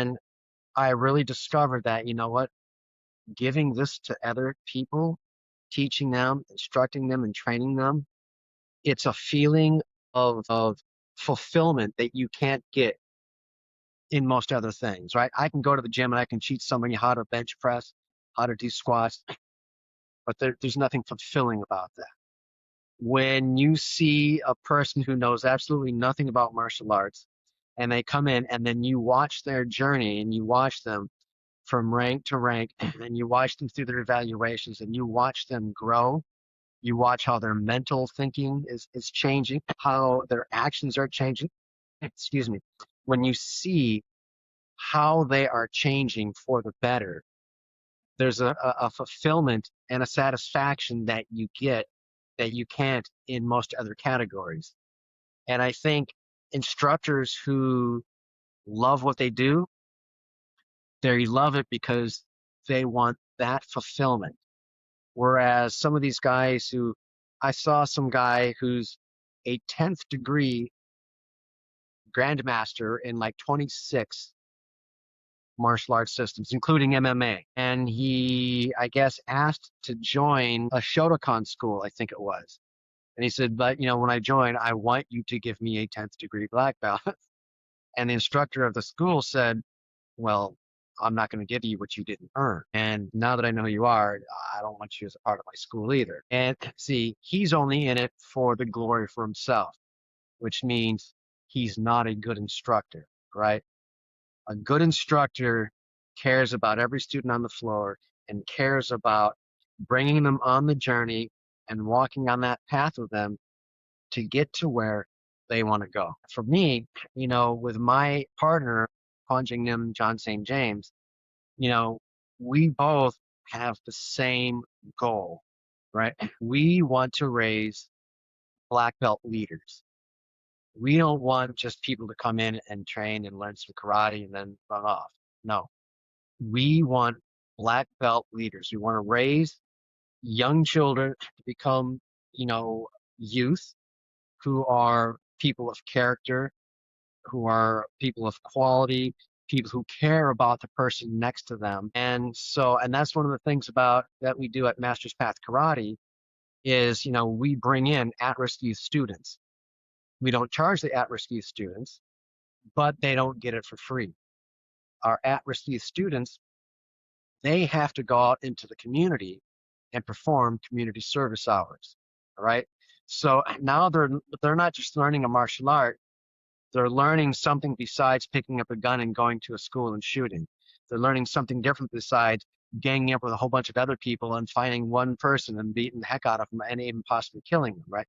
And I really discovered that, you know what, giving this to other people, teaching them, instructing them, and training them, it's a feeling of fulfillment that you can't get in most other things, right? I can go to the gym and I can teach somebody how to bench press, how to do squats, but there's nothing fulfilling about that. When you see a person who knows absolutely nothing about martial arts and they come in and then you watch their journey and you watch them from rank to rank and you watch them through their evaluations and you watch them grow, you watch how their mental thinking is changing, how their actions are changing. Excuse me. When you see how they are changing for the better, there's a fulfillment and a satisfaction that you get that you can't in most other categories. And I think instructors who love what they do, they love it because they want that fulfillment. Whereas some of these guys who, I saw some guy who's a 10th degree grandmaster in like 26 martial arts systems, including MMA. And he, I guess, asked to join a Shotokan school, I think it was. And he said, but, you know, when I join, I want you to give me a 10th degree black belt. And the instructor of the school said, well, I'm not going to give you what you didn't earn. And now that I know who you are, I don't want you as a part of my school either. And see, he's only in it for the glory for himself, which means he's not a good instructor, right? A good instructor cares about every student on the floor and cares about bringing them on the journey and walking on that path with them to get to where they want to go. For me, you know, with my partner, Kwan Jing Nim, John St. James, you know, we both have the same goal, right? We want to raise black belt leaders. We don't want just people to come in and train and learn some karate and then run off. No, we want black belt leaders. We want to raise young children to become, you know, youth who are people of character, who are people of quality, people who care about the person next to them. And so, and that's one of the things about that we do at Masters Path Karate is, you know, we bring in at-risk youth students. We don't charge the at-risk youth students, but they don't get it for free. Our at-risk youth students, they have to go out into the community and perform community service hours. All right. So now they're not just learning a martial art, they're learning something besides picking up a gun and going to a school and shooting. They're learning something different besides ganging up with a whole bunch of other people and finding one person and beating the heck out of them and even possibly killing them, right?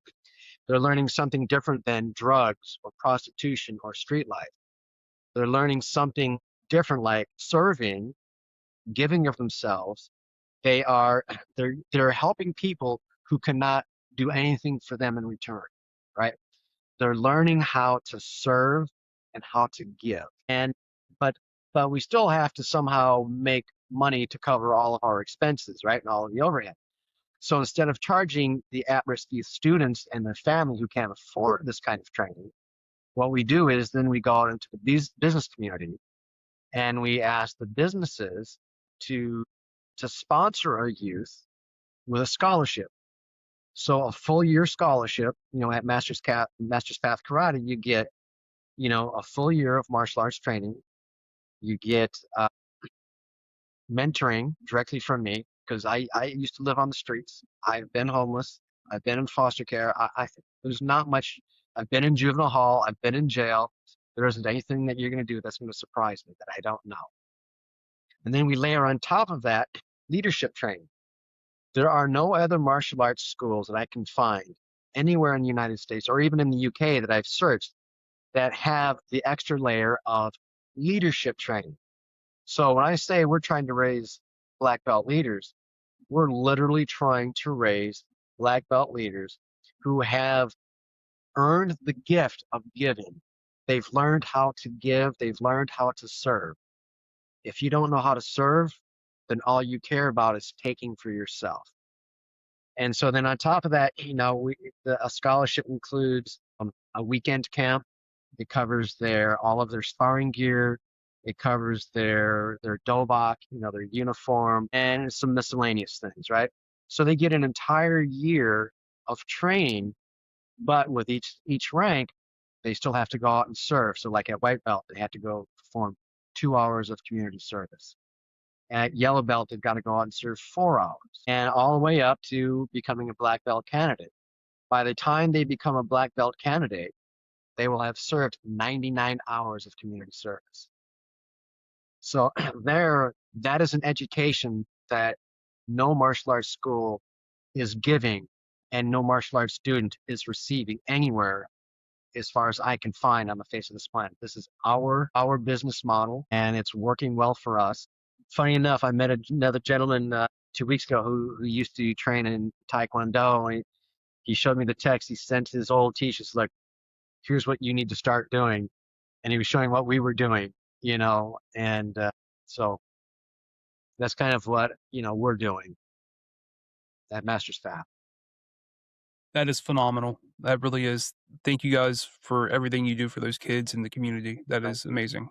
They're learning something different than drugs or prostitution or street life. They're learning something different like serving, giving of themselves. They're helping people who cannot do anything for them in return, right? They're learning how to serve and how to give. And but but we still have to somehow make money to cover all of our expenses, right? And all of the overhead. So instead of charging the at-risk youth students and their family who can't afford this kind of training, what we do is then we go out into the business community and we ask the businesses to sponsor our youth with a scholarship. So a full year scholarship, you know, at Masters Path Karate, you get, you know, a full year of martial arts training. You get mentoring directly from me because I used to live on the streets. I've been homeless. I've been in foster care. There's not much. I've been in juvenile hall. I've been in jail. There isn't anything that you're going to do that's going to surprise me that I don't know. And then we layer on top of that leadership training. There are no other martial arts schools that I can find anywhere in the United States or even in the UK that I've searched that have the extra layer of leadership training. So when I say we're trying to raise black belt leaders, we're literally trying to raise black belt leaders who have earned the gift of giving. They've learned how to give, they've learned how to serve. If you don't know how to serve, then all you care about is taking for yourself. And so then on top of that, you know, a scholarship includes a weekend camp. It covers all of their sparring gear. It covers their dobok, their uniform, and some miscellaneous things, right? So they get an entire year of training, but with each rank, they still have to go out and serve. So like at white belt, they have to go perform 2 hours of community service. At yellow belt, they've got to go out and serve 4 hours, and all the way up to becoming a black belt candidate. By the time they become a black belt candidate, they will have served 99 hours of community service. So that is an education that no martial arts school is giving and no martial arts student is receiving anywhere as far as I can find on the face of this planet. This is our business model, and it's working well for us. Funny enough, I met another gentleman 2 weeks ago who used to train in Taekwondo. And he showed me the text. He sent his old teachers like, "Here's what you need to start doing," and he was showing what we were doing, and so that's kind of what we're doing at Masters Fab. That is phenomenal. That really is. Thank you guys for everything you do for those kids in the community. That is amazing.